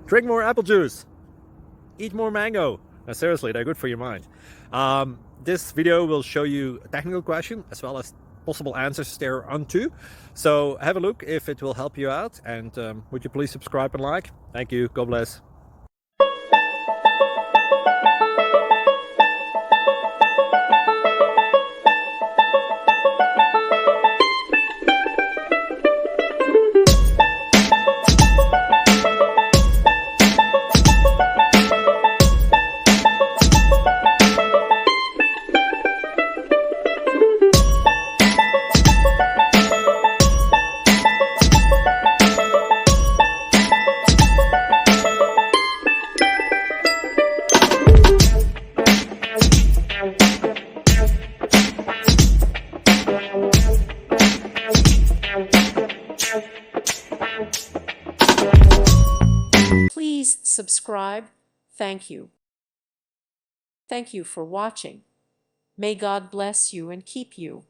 Drink more apple juice. Eat more mango. No, seriously, they're good for your mind. This video will show you a technical question as well as possible answers thereunto. So have a look if it will help you out, and would you please subscribe and like? Thank you. God bless. Please subscribe. Thank you. Thank you for watching. May God bless you and keep you.